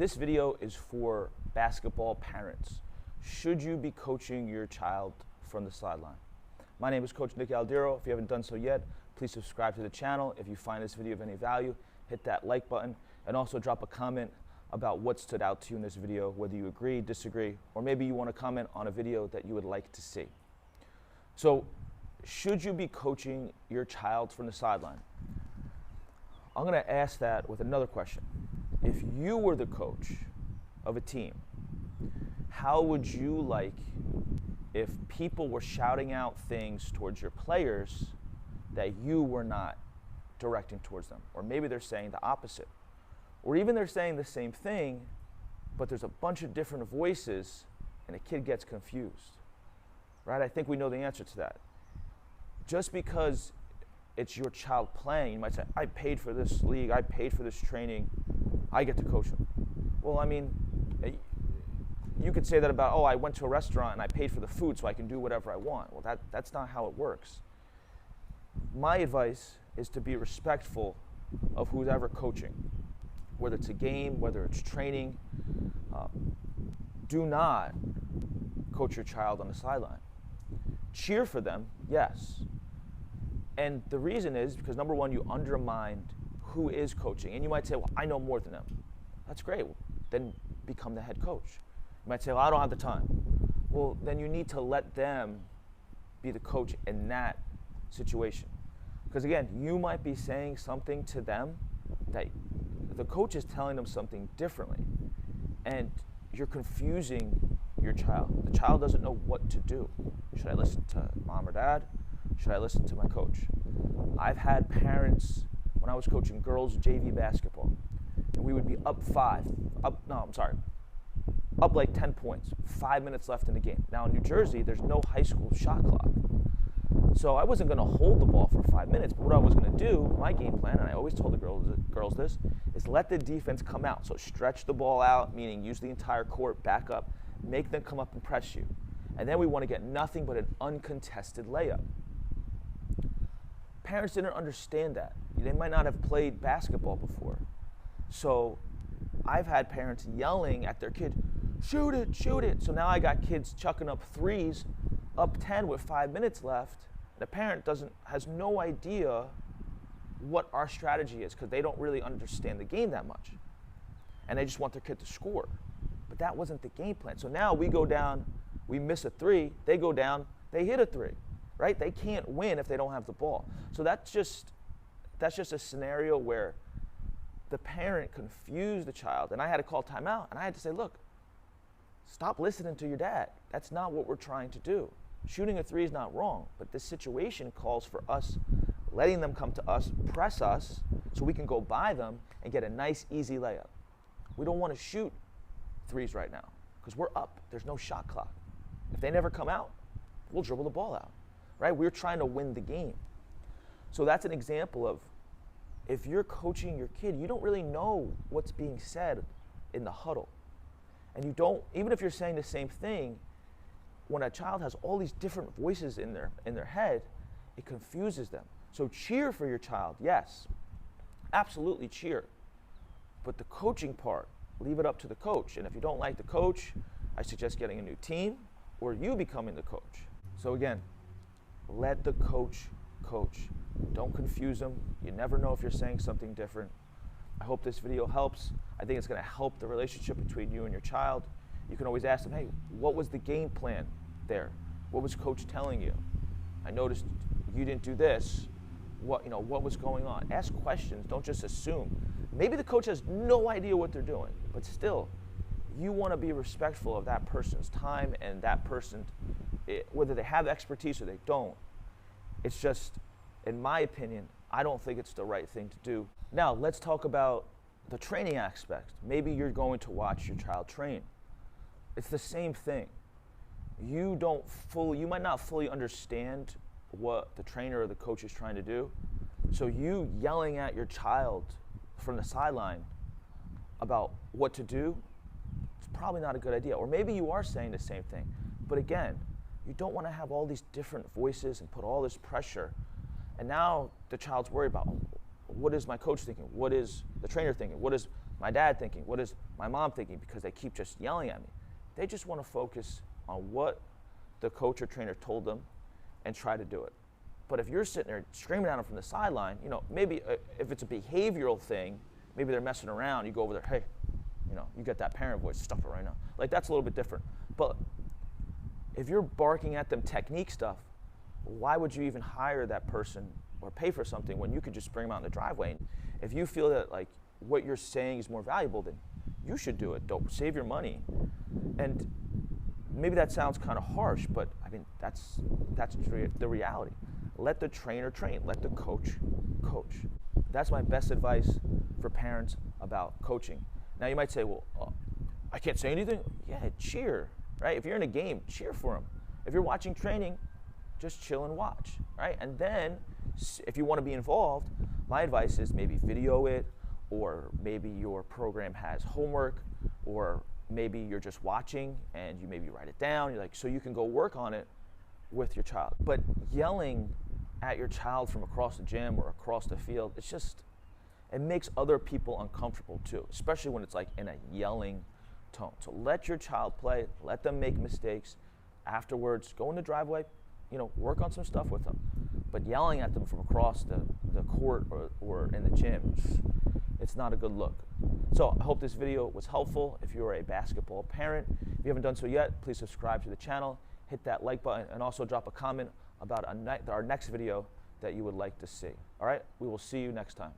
This video is for basketball parents. Should you be coaching your child from the sideline? My name is Coach Nick Aldiro. If you haven't done so yet, please subscribe to the channel. If you find this video of any value, hit that like button and also drop a comment about what stood out to you in this video, whether you agree, disagree, or maybe you want to comment on a video that you would like to see. So, should you be coaching your child from the sideline? I'm going to ask that with another question. If you were the coach of a team, how would you like if people were shouting out things towards your players that you were not directing towards them? Or maybe they're saying the opposite. Or even they're saying the same thing, but there's a bunch of different voices and a kid gets confused. Right? I think we know the answer to that. Just because it's your child playing, you might say, I paid for this league, I paid for this training, I get to coach them. Well, I mean, you could say that about, oh, I went to a restaurant and I paid for the food so I can do whatever I want. Well, that's not how it works. My advice is to be respectful of who's ever coaching, whether it's a game, whether it's training. Do not coach your child on the sideline. Cheer for them, yes. And the reason is because, number one, you undermine who is coaching. And you might say, well, I know more than them. That's great. Well, then become the head coach. You might say, well, I don't have the time. Well, then you need to let them be the coach in that situation. Because again, you might be saying something to them that the coach is telling them something differently. And you're confusing your child. The child doesn't know what to do. Should I listen to mom or dad? Should I listen to my coach? I've had parents, when I was coaching girls JV basketball, and we would be up like 10 points, 5 minutes left in the game. Now in New Jersey, there's no high school shot clock. So I wasn't gonna hold the ball for 5 minutes, but what I was gonna do, my game plan, and I always told the girls this, is let the defense come out. So stretch the ball out, meaning use the entire court, back up, make them come up and press you. And then we wanna get nothing but an uncontested layup. Parents didn't understand that. They might not have played basketball before. So I've had parents yelling at their kid, shoot it, shoot it. So now I got kids chucking up threes, up 10 with 5 minutes left. The parent has no idea what our strategy is because they don't really understand the game that much. And they just want their kid to score. But that wasn't the game plan. So now we go down, we miss a three, they go down, they hit a three. Right? They can't win if they don't have the ball. So that's just a scenario where the parent confused the child, and I had to call timeout, and I had to say, look, stop listening to your dad. That's not what we're trying to do. Shooting a three is not wrong, but this situation calls for us letting them come to us, press us, so we can go by them and get a nice, easy layup. We don't want to shoot threes right now because we're up. There's no shot clock. If they never come out, we'll dribble the ball out. Right? We're trying to win the game. So that's an example of if you're coaching your kid, you don't really know what's being said in the huddle. And you don't, even if you're saying the same thing, when a child has all these different voices in their head, it confuses them. So cheer for your child, yes. Absolutely cheer. But the coaching part, leave it up to the coach. And if you don't like the coach, I suggest getting a new team or you becoming the coach. So again, let the coach coach. Don't confuse them. You never know if you're saying something different. I hope this video helps. I think it's going to help the relationship between you and your child. You can always ask them, hey, what was the game plan there? What was coach telling you? I noticed you didn't do this. What was going on? Ask questions. Don't just assume. Maybe the coach has no idea what they're doing, but still, you want to be respectful of that person's time and that person, whether they have expertise or they don't. It's just, in my opinion, I don't think it's the right thing to do. Now, let's talk about the training aspect. Maybe you're going to watch your child train. It's the same thing. You might not fully understand what the trainer or the coach is trying to do. So you yelling at your child from the sideline about what to do, it's probably not a good idea. Or maybe you are saying the same thing. But again, you don't want to have all these different voices and put all this pressure. And now the child's worried about, what is my coach thinking? What is the trainer thinking? What is my dad thinking? What is my mom thinking? Because they keep just yelling at me. They just want to focus on what the coach or trainer told them and try to do it. But if you're sitting there screaming at them from the sideline, maybe if it's a behavioral thing, maybe they're messing around, you go over there, hey, you get that parent voice, stop it right now. Like, that's a little bit different. But if you're barking at them technique stuff, why would you even hire that person or pay for something when you could just bring them out in the driveway? And if you feel that like what you're saying is more valuable, then you should do it. Don't save your money. And maybe that sounds kind of harsh, but I mean, that's the reality. Let the trainer train, let the coach coach. That's my best advice for parents about coaching. Now you might say, well, I can't say anything. Yeah, cheer, right? If you're in a game, cheer for them. If you're watching training, just chill and watch, right? And then if you want to be involved, my advice is maybe video it, or maybe your program has homework, or maybe you're just watching and you maybe write it down. You're like, so you can go work on it with your child. But yelling at your child from across the gym or across the field, it makes other people uncomfortable too, especially when it's like in a yelling tone. So let your child play, let them make mistakes. Afterwards, go in the driveway, work on some stuff with them. But yelling at them from across the court or in the gym, it's not a good look. So I hope this video was helpful. If you're a basketball parent, if you haven't done so yet, please subscribe to the channel, hit that like button, and also drop a comment about our next video that you would like to see. All right, we will see you next time.